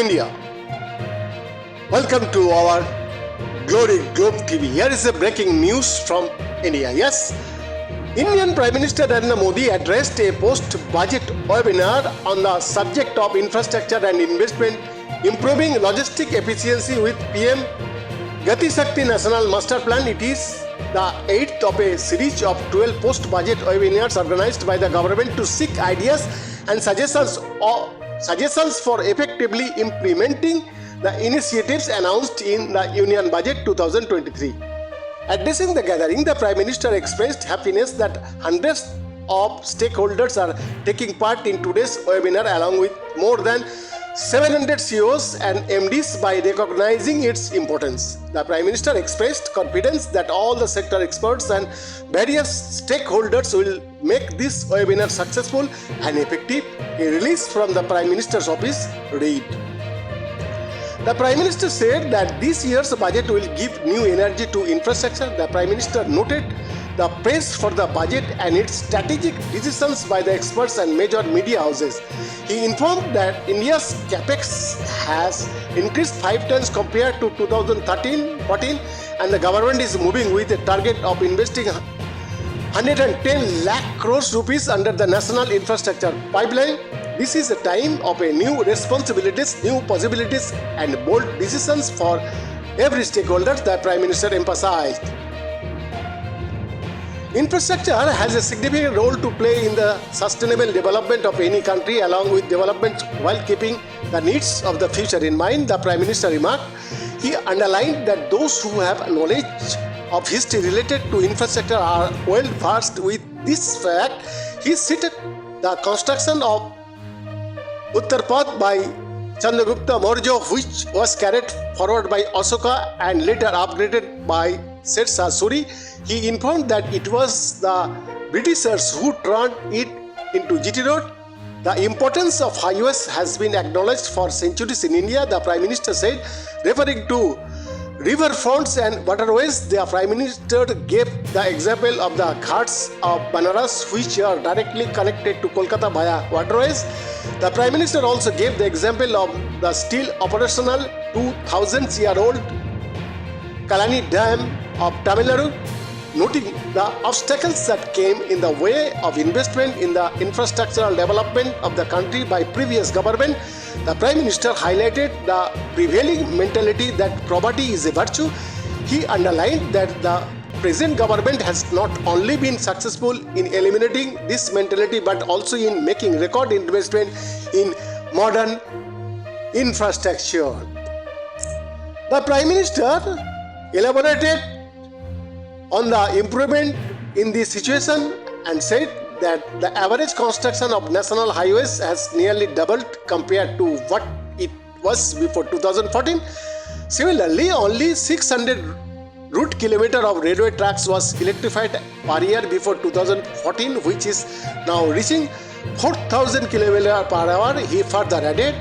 India. Welcome to our Glory Globe TV. Here is the breaking news from India. Yes, Indian Prime Minister Narendra Modi addressed a post-budget webinar on the subject of infrastructure and investment, improving logistic efficiency with PM Gati Shakti National Master Plan. It is the 8th of a series of 12 post-budget webinars organized by the government to seek ideas and suggestions for effectively implementing the initiatives announced in the Union Budget 2023. Addressing the gathering, the Prime Minister expressed happiness that hundreds of stakeholders are taking part in today's webinar, along with more than 700 CEOs and MDs, by recognizing its importance. The Prime Minister expressed confidence that all the sector experts and various stakeholders will make this webinar successful and effective. A release from the Prime Minister's office read: the Prime Minister said that this year's budget will give new energy to infrastructure. The Prime Minister noted the praise for the budget and its strategic decisions by the experts and major media houses. He informed that India's capex has increased 5 times compared to 2013-14, and the government is moving with a target of investing 110 lakh crores rupees under the National Infrastructure Pipeline. This is a time of a new responsibilities, new possibilities, and bold decisions for every stakeholder, the Prime Minister emphasized. Infrastructure has a significant role to play in the sustainable development of any country, along with development while keeping the needs of the future in mind, the Prime Minister remarked. He underlined that those who have knowledge of history related to infrastructure are well versed with this fact. He cited the construction of Uttar Path by Chandragupta Maurya, which was carried forward by Ashoka and later upgraded by Sher-Shah Suri. He informed that it was the Britishers who turned it into GT Road. The importance of highways has been acknowledged for centuries in India, the Prime Minister said, referring to riverfronts and waterways. The Prime Minister gave the example of the Ghats of Banaras, which are directly connected to Kolkata via waterways. The Prime Minister also gave the example of the still operational 2,000-year-old Kalani Dam of Tamil Nadu, noting the obstacles that came in the way of investment in the infrastructural development of the country by previous government. The Prime Minister highlighted the prevailing mentality that poverty is a virtue. He underlined that the present government has not only been successful in eliminating this mentality but also in making record investment in modern infrastructure. The Prime Minister elaborated on the improvement in the situation and said that the average construction of national highways has nearly doubled compared to what it was before 2014. Similarly, only 600 route kilometer of railway tracks was electrified per year before 2014, which is now reaching 4,000 km per hour. He further added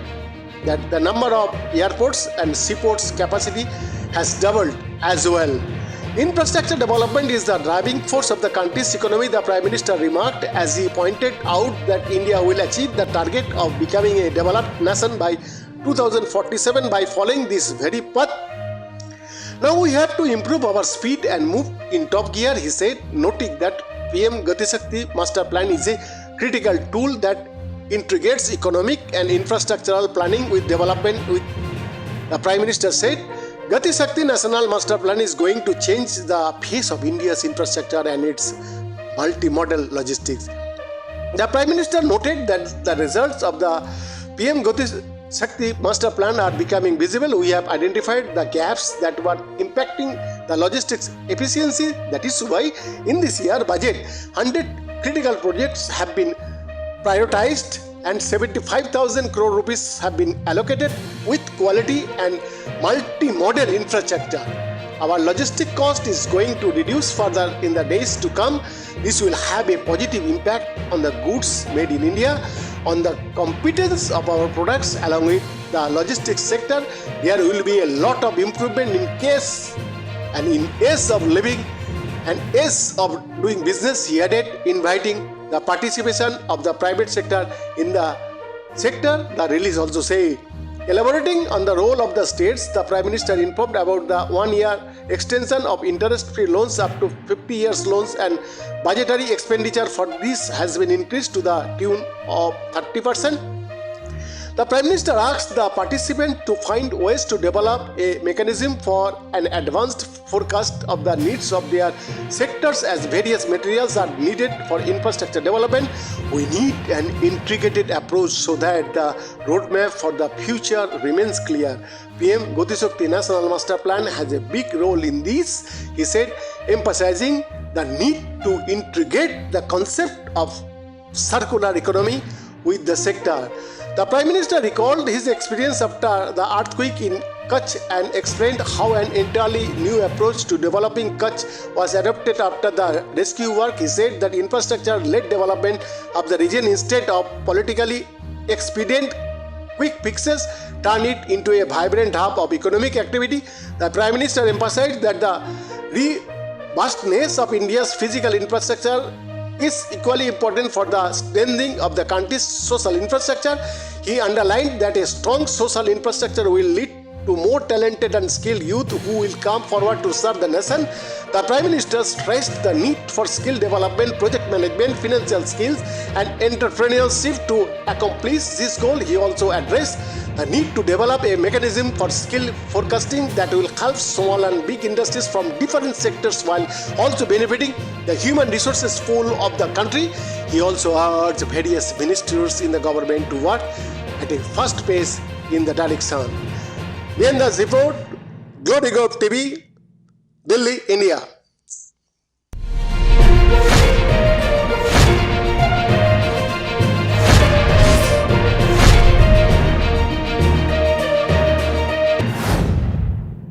that the number of airports and seaports capacity has doubled as well. Infrastructure development is the driving force of the country's economy, the Prime Minister remarked, as he pointed out that India will achieve the target of becoming a developed nation by 2047 by following this very path. Now we have to improve our speed and move in top gear, he said, noting that PM Gati Shakti Master Plan is a critical tool that integrates economic and infrastructural planning with development. The Prime Minister said, Gati Shakti National Master Plan is going to change the face of India's infrastructure and its multimodal logistics. The Prime Minister noted that the results of the PM Gati Shakti Master Plan are becoming visible. We have identified the gaps that were impacting the logistics efficiency. That is why in this year budget, 100 critical projects have been prioritized and 75,000 crore rupees have been allocated with quality and multi-modal infrastructure. Our logistic cost is going to reduce further in the days to come. This will have a positive impact on the goods made in India, on the competence of our products along with the logistics sector. There will be a lot of improvement in case and in ease of living and ease of doing business, he added, inviting the participation of the private sector in the sector. The release also say Elaborating on the role of the states, the Prime Minister informed about the 1-year extension of interest-free loans up to 50 years loans, and budgetary expenditure for this has been increased to the tune of 30%. The Prime Minister asked the participants to find ways to develop a mechanism for an advanced forecast of the needs of their sectors as various materials are needed for infrastructure development. We need an integrated approach so that the roadmap for the future remains clear. PM Gati Shakti National Master Plan has a big role in this, he said, emphasizing the need to integrate the concept of circular economy with the sector. The Prime Minister recalled his experience after the earthquake in Kutch and explained how an entirely new approach to developing Kutch was adopted after the rescue work. He said that infrastructure-led development of the region instead of politically expedient quick fixes turned it into a vibrant hub of economic activity. The Prime Minister emphasized that the robustness of India's physical infrastructure is equally important for the strengthening of the country's social infrastructure. He underlined that a strong social infrastructure will lead to more talented and skilled youth who will come forward to serve the nation. The Prime Minister stressed the need for skill development, project management, financial skills, and entrepreneurship to accomplish this goal. He also addressed the need to develop a mechanism for skill forecasting that will help small and big industries from different sectors while also benefiting the human resources pool of the country. He also urged various ministers in the government to work at a fast pace in the direction. Behind the report, Glory Gov TV, Delhi, India.